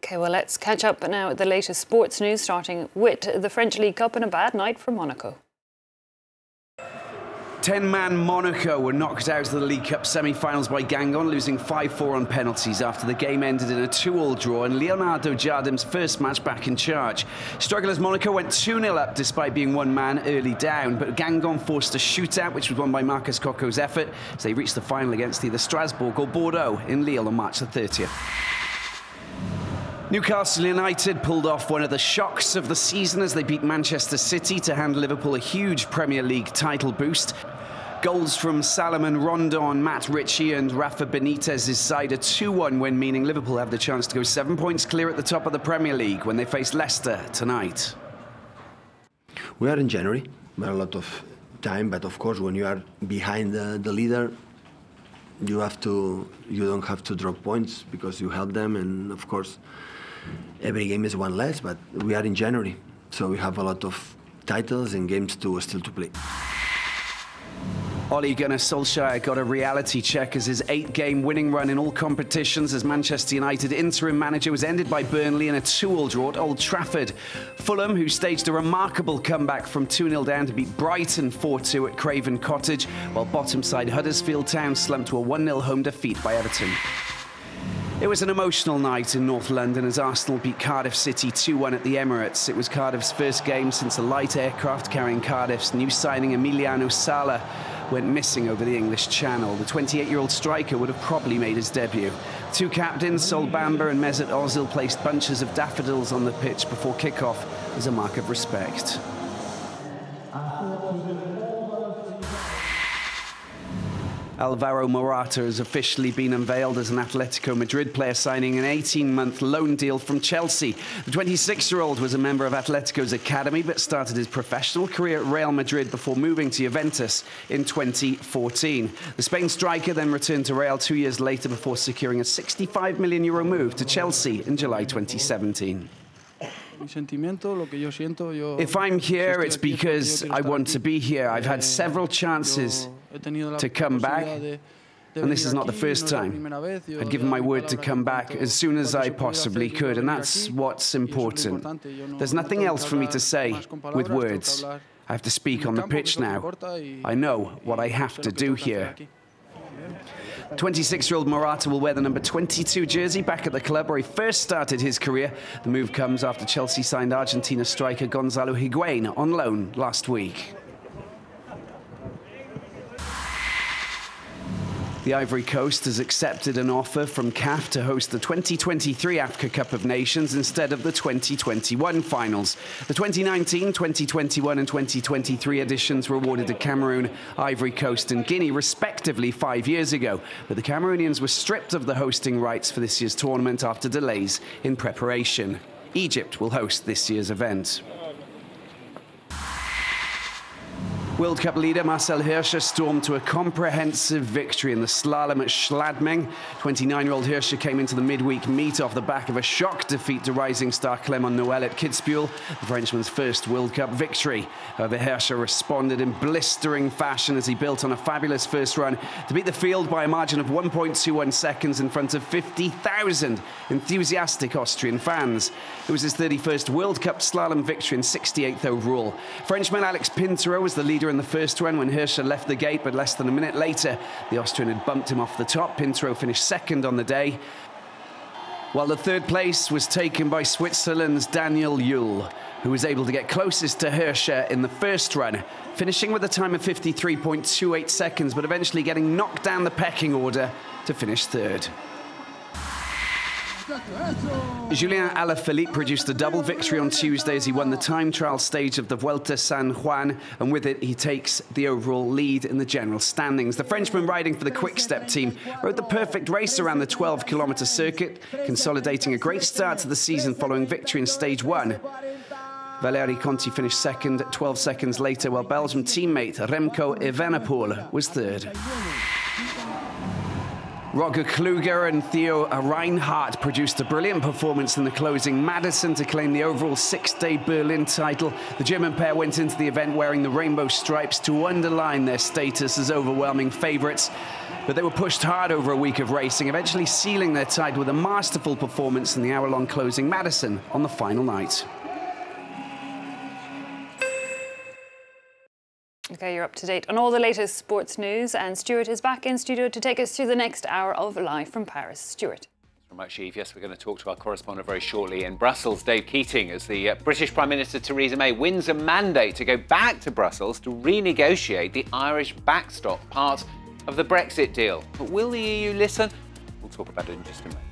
OK, well, let's catch up now with the latest sports news, starting with the French League Cup and a bad night for Monaco. 10-man Monaco were knocked out of the League Cup semi-finals by Guingamp, losing 5-4 on penalties after the game ended in a 2-2 draw and Leonardo Jardim's first match back in charge. Strugglers Monaco went 2-0 up despite being one man early down, but Guingamp forced a shootout which was won by Marcus Coco's effort as they reached the final against either Strasbourg or Bordeaux in Lille on March the 30th. Newcastle United pulled off one of the shocks of the season as they beat Manchester City to hand Liverpool a huge Premier League title boost. Goals from Salomon Rondon, Matt Ritchie and Rafa Benitez's side a 2-1 win, meaning Liverpool have the chance to go 7 points clear at the top of the Premier League when they face Leicester tonight. We are in January, we have a lot of time, but of course when you are behind the leader, you don't have to drop points because you help them, and of course every game is one less, but we are in January, so we have a lot of titles and games still to play. Ole Gunnar Solskjaer got a reality check as his 8-game winning run in all competitions as Manchester United interim manager was ended by Burnley in a 2-2 draw at Old Trafford. Fulham, who staged a remarkable comeback from 2-0 down to beat Brighton 4-2 at Craven Cottage, while bottom side Huddersfield Town slumped to a 1-0 home defeat by Everton. It was an emotional night in North London as Arsenal beat Cardiff City 2-1 at the Emirates. It was Cardiff's first game since a light aircraft carrying Cardiff's new signing Emiliano Sala went missing over the English Channel. The 28-year-old striker would have probably made his debut. Two captains, Sol Bamba and Mesut Ozil, placed bunches of daffodils on the pitch before kick-off as a mark of respect. Alvaro Morata has officially been unveiled as an Atletico Madrid player, signing an 18-month loan deal from Chelsea. The 26-year-old was a member of Atletico's academy but started his professional career at Real Madrid before moving to Juventus in 2014. The Spain striker then returned to Real 2 years later before securing a €65 million move to Chelsea in July 2017. If I'm here, it's because I want to be here. I've had several chances to come back, and this is not the first time. I'd given my word to come back as soon as I possibly could, and that's what's important. There's nothing else for me to say with words. I have to speak on the pitch now. I know what I have to do here. 26-year-old Morata will wear the number 22 jersey back at the club where he first started his career. The move comes after Chelsea signed Argentina striker Gonzalo Higuain on loan last week. The Ivory Coast has accepted an offer from CAF to host the 2023 Africa Cup of Nations instead of the 2021 finals. The 2019, 2021 and 2023 editions were awarded to Cameroon, Ivory Coast and Guinea respectively 5 years ago, but the Cameroonians were stripped of the hosting rights for this year's tournament after delays in preparation. Egypt will host this year's event. World Cup leader Marcel Hirscher stormed to a comprehensive victory in the slalom at Schladming. 29-year-old Hirscher came into the midweek meet off the back of a shock defeat to rising star Clément Noël at Kitzbühel, the Frenchman's first World Cup victory. However, Hirscher responded in blistering fashion as he built on a fabulous first run to beat the field by a margin of 1.21 seconds in front of 50,000 enthusiastic Austrian fans. It was his 31st World Cup slalom victory and 68th overall. Frenchman Alex Pinturault was the leader in the first run when Hirscher left the gate, but less than a minute later, the Austrian had bumped him off the top. Pinturault finished second on the day, while the third place was taken by Switzerland's Daniel Juhl, who was able to get closest to Hirscher in the first run, finishing with a time of 53.28 seconds, but eventually getting knocked down the pecking order to finish third. Julien Alaphilippe produced a double victory on Tuesday as he won the time trial stage of the Vuelta San Juan, and with it he takes the overall lead in the general standings. The Frenchman riding for the Quick-Step team rode the perfect race around the 12-kilometre circuit, consolidating a great start to the season following victory in stage 1. Valéry Conti finished second 12 seconds later, while Belgian teammate Remco Evenepoel was third. Roger Kluge and Theo Reinhardt produced a brilliant performance in the closing Madison to claim the overall six-day Berlin title. The German pair went into the event wearing the rainbow stripes to underline their status as overwhelming favourites. But they were pushed hard over a week of racing, eventually sealing their title with a masterful performance in the hour-long closing Madison on the final night. Okay, you're up to date on all the latest sports news, and Stuart is back in studio to take us through the next hour of Live from Paris. Stuart. From much, Eve. Yes, we're going to talk to our correspondent very shortly in Brussels, Dave Keating, as the British Prime Minister Theresa May wins a mandate to go back to Brussels to renegotiate the Irish backstop part of the Brexit deal. But will the EU listen? We'll talk about it in just a moment.